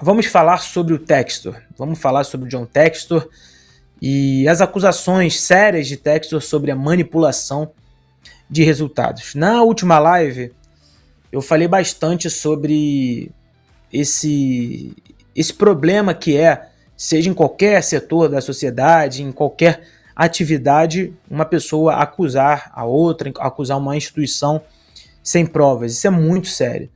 vamos falar sobre o Textor. Vamos falar sobre o John Textor e as acusações sérias de Textor sobre a manipulação de resultados. Na última live, eu falei bastante sobre esse problema que seja em qualquer setor da sociedade, em qualquer atividade, uma pessoa acusar a outra, acusar uma instituição sem provas. Isso é muito sério.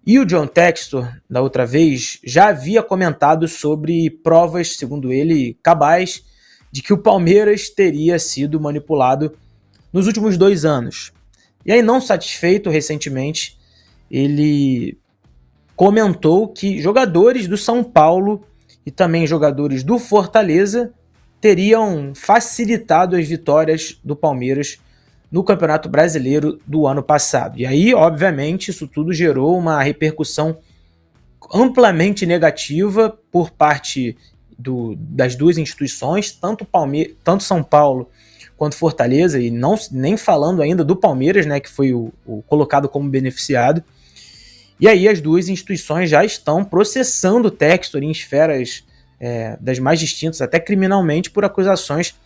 E o John Textor, da outra vez, já havia comentado sobre provas, segundo ele, cabais, de que o Palmeiras teria sido manipulado nos últimos 2 anos. E aí, não satisfeito, recentemente, ele comentou que jogadores do São Paulo e também jogadores do Fortaleza teriam facilitado as vitórias do Palmeiras no Campeonato Brasileiro do ano passado. E aí, obviamente, isso tudo gerou uma repercussão amplamente negativa por parte das duas instituições, tanto São Paulo quanto Fortaleza, e nem falando ainda do Palmeiras, né, que foi o colocado como beneficiado. E aí as duas instituições já estão processando o Textor em esferas das mais distintas, até criminalmente, por acusações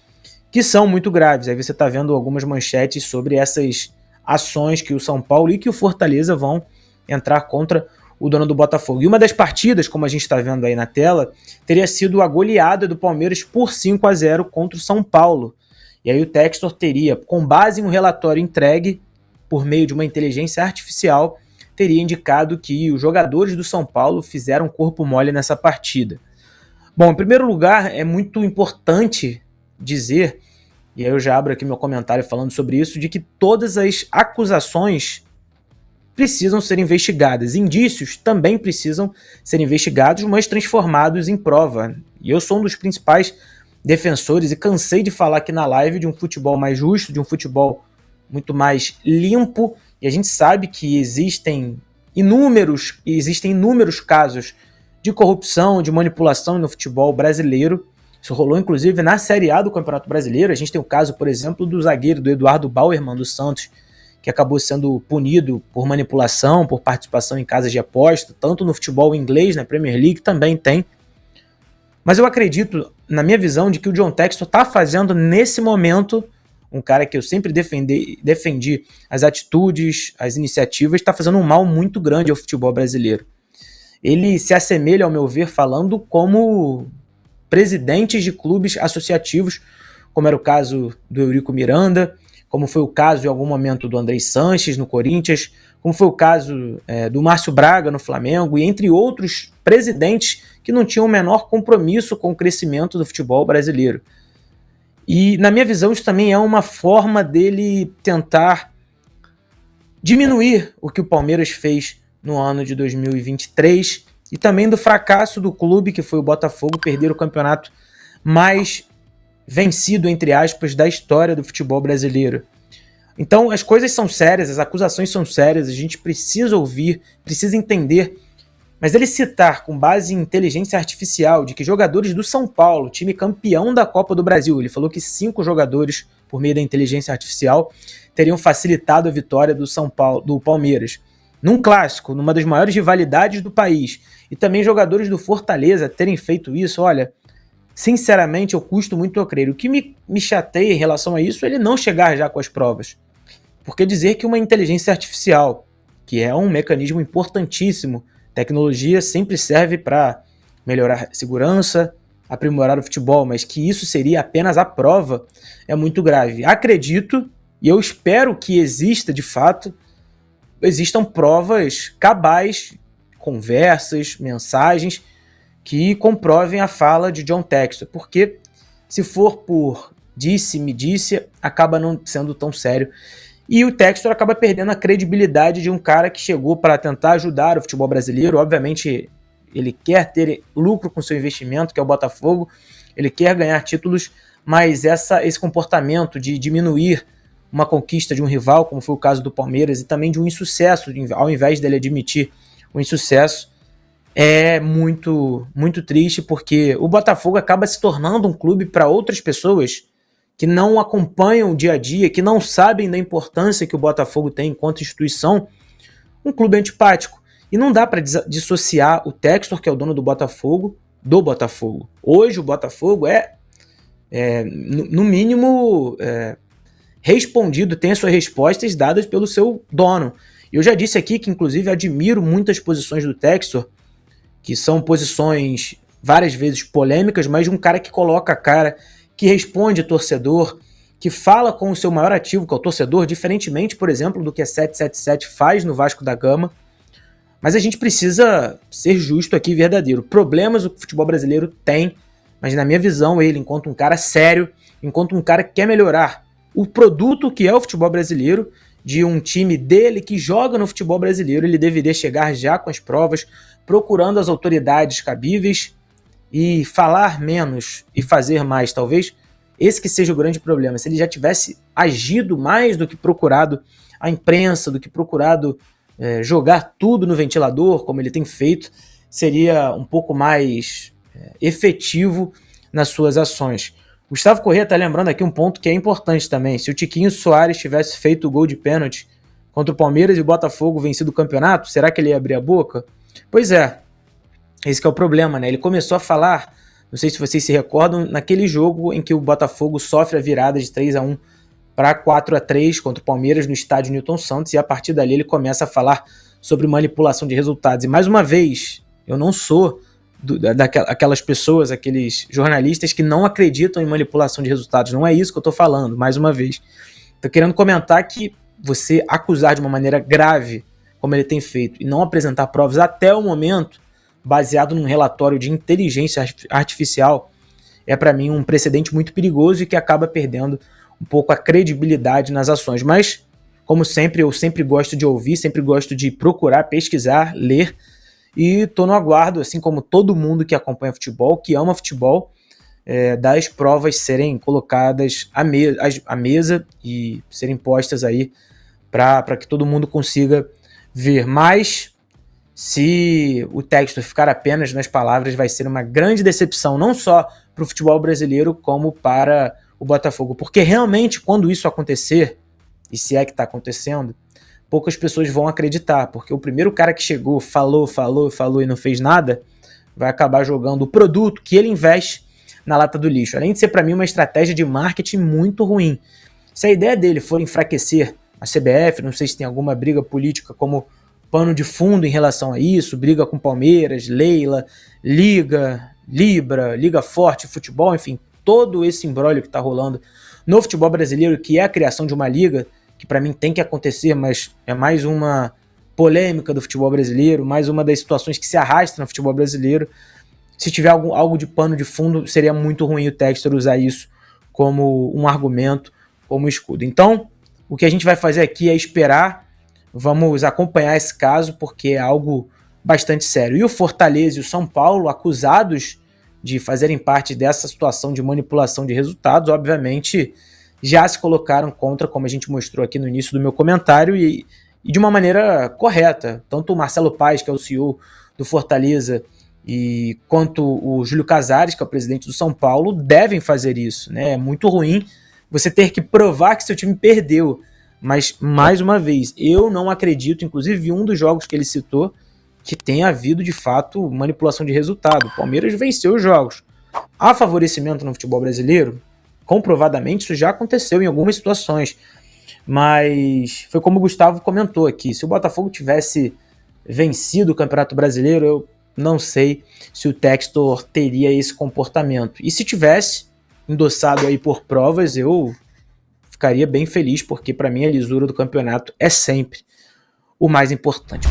que são muito graves. Aí você está vendo algumas manchetes sobre essas ações que o São Paulo e que o Fortaleza vão entrar contra o dono do Botafogo. E uma das partidas, como a gente está vendo aí na tela, teria sido a goleada do Palmeiras por 5-0 contra o São Paulo. E aí o Textor teria, com base em um relatório entregue por meio de uma inteligência artificial, teria indicado que os jogadores do São Paulo fizeram corpo mole nessa partida. Bom, em primeiro lugar, é muito importante dizer, e aí eu já abro aqui meu comentário falando sobre isso, de que todas as acusações precisam ser investigadas. Indícios também precisam ser investigados, mas transformados em prova. E eu sou um dos principais defensores e cansei de falar aqui na live de um futebol mais justo, de um futebol muito mais limpo, e a gente sabe que existem inúmeros casos de corrupção, de manipulação no futebol brasileiro. Isso rolou, inclusive, na Série A do Campeonato Brasileiro. A gente tem o caso, por exemplo, do zagueiro, do Eduardo Bauerman, do Santos, que acabou sendo punido por manipulação, por participação em casas de aposta, tanto no futebol inglês, na Premier League, também tem. Mas eu acredito, na minha visão, de que o John Textor está fazendo, nesse momento, um cara que eu sempre defendi as atitudes, as iniciativas, está fazendo um mal muito grande ao futebol brasileiro. Ele se assemelha, ao meu ver, falando como presidentes de clubes associativos, como era o caso do Eurico Miranda, como foi o caso em algum momento do Andrei Sanches no Corinthians, como foi o caso do Márcio Braga no Flamengo, e entre outros presidentes que não tinham o menor compromisso com o crescimento do futebol brasileiro. E, na minha visão, isso também é uma forma dele tentar diminuir o que o Palmeiras fez no ano de 2023 e também do fracasso do clube, que foi o Botafogo, perder o campeonato mais vencido, entre aspas, da história do futebol brasileiro. Então, as coisas são sérias, as acusações são sérias, a gente precisa ouvir, precisa entender. Mas ele citar, com base em inteligência artificial, de que jogadores do São Paulo, time campeão da Copa do Brasil, ele falou que 5 jogadores, por meio da inteligência artificial, teriam facilitado a vitória do Palmeiras. Num clássico, numa das maiores rivalidades do país, e também jogadores do Fortaleza terem feito isso, olha, sinceramente eu custo muito a crer. O que me chateia em relação a isso é ele não chegar já com as provas. Porque dizer que uma inteligência artificial, que é um mecanismo importantíssimo, tecnologia sempre serve para melhorar a segurança, aprimorar o futebol, mas que isso seria apenas a prova é muito grave. Acredito, e eu espero que exista de fato, existam provas cabais, conversas, mensagens, que comprovem a fala de John Textor, porque se for por disse-me disse, acaba não sendo tão sério. E o Textor acaba perdendo a credibilidade de um cara que chegou para tentar ajudar o futebol brasileiro. Obviamente, ele quer ter lucro com seu investimento, que é o Botafogo, ele quer ganhar títulos, mas esse comportamento de diminuir uma conquista de um rival, como foi o caso do Palmeiras, e também de um insucesso, ao invés dele admitir o insucesso, é muito, muito triste, porque o Botafogo acaba se tornando um clube para outras pessoas que não acompanham o dia a dia, que não sabem da importância que o Botafogo tem enquanto instituição, um clube antipático. E não dá para dissociar o Textor, que é o dono do Botafogo, do Botafogo. Hoje o Botafogo no mínimo, respondido, tem as suas respostas dadas pelo seu dono. Eu já disse aqui que, inclusive, admiro muitas posições do Textor, que são posições várias vezes polêmicas, mas de um cara que coloca a cara, que responde torcedor, que fala com o seu maior ativo, que é o torcedor, diferentemente, por exemplo, do que a 777 faz no Vasco da Gama. Mas a gente precisa ser justo aqui e verdadeiro. Problemas o futebol brasileiro tem, mas na minha visão, ele, enquanto um cara sério, enquanto um cara que quer melhorar o produto que é o futebol brasileiro, de um time dele que joga no futebol brasileiro, ele deveria chegar já com as provas, procurando as autoridades cabíveis e falar menos e fazer mais. Talvez esse que seja o grande problema. Se ele já tivesse agido mais do que procurado a imprensa, do que procurado jogar tudo no ventilador, como ele tem feito, seria um pouco mais efetivo nas suas ações. Gustavo Corrêa está lembrando aqui um ponto que é importante também. Se o Tiquinho Soares tivesse feito o gol de pênalti contra o Palmeiras e o Botafogo vencido o campeonato, será que ele ia abrir a boca? Pois é, esse que é o problema, né? Ele começou a falar, não sei se vocês se recordam, naquele jogo em que o Botafogo sofre a virada de 3-1 para 4-3 contra o Palmeiras no estádio Newton Santos, e a partir dali ele começa a falar sobre manipulação de resultados. E mais uma vez, eu não sou daquelas pessoas, aqueles jornalistas que não acreditam em manipulação de resultados. Não é isso que eu estou falando, mais uma vez. Estou querendo comentar que você acusar de uma maneira grave, como ele tem feito, e não apresentar provas até o momento, baseado num relatório de inteligência artificial, é para mim um precedente muito perigoso e que acaba perdendo um pouco a credibilidade nas ações. Mas, como sempre, eu sempre gosto de ouvir, sempre gosto de procurar, pesquisar, ler, e estou no aguardo, assim como todo mundo que acompanha futebol, que ama futebol, das provas serem colocadas à mesa e serem postas aí para que todo mundo consiga ver. Mas, se o texto ficar apenas nas palavras, vai ser uma grande decepção, não só para o futebol brasileiro, como para o Botafogo. Porque realmente, quando isso acontecer, e se é que está acontecendo, poucas pessoas vão acreditar, porque o primeiro cara que chegou, falou e não fez nada, vai acabar jogando o produto que ele investe na lata do lixo. Além de ser, para mim, uma estratégia de marketing muito ruim. Se a ideia dele for enfraquecer a CBF, não sei se tem alguma briga política como pano de fundo em relação a isso, briga com Palmeiras, Leila, Liga, Libra, Liga Forte, Futebol, enfim, todo esse imbróglio que está rolando no futebol brasileiro, que é a criação de uma liga, que para mim tem que acontecer, mas é mais uma polêmica do futebol brasileiro, mais uma das situações que se arrasta no futebol brasileiro. Se tiver algo de pano de fundo, seria muito ruim o Textor usar isso como um argumento, como escudo. Então, o que a gente vai fazer aqui é esperar, vamos acompanhar esse caso, porque é algo bastante sério. E o Fortaleza e o São Paulo, acusados de fazerem parte dessa situação de manipulação de resultados, obviamente já se colocaram contra, como a gente mostrou aqui no início do meu comentário, e de uma maneira correta. Tanto o Marcelo Paes, que é o CEO do Fortaleza, quanto o Júlio Casares, que é o presidente do São Paulo, devem fazer isso, né? É muito ruim você ter que provar que seu time perdeu. Mas, mais uma vez, eu não acredito, inclusive um dos jogos que ele citou, que tenha havido, de fato, manipulação de resultado. O Palmeiras venceu os jogos. Há favorecimento no futebol brasileiro? Comprovadamente, isso já aconteceu em algumas situações. Mas foi como o Gustavo comentou aqui. Se o Botafogo tivesse vencido o Campeonato Brasileiro, eu não sei se o Textor teria esse comportamento. E se tivesse endossado aí por provas, eu ficaria bem feliz, porque para mim a lisura do campeonato é sempre o mais importante.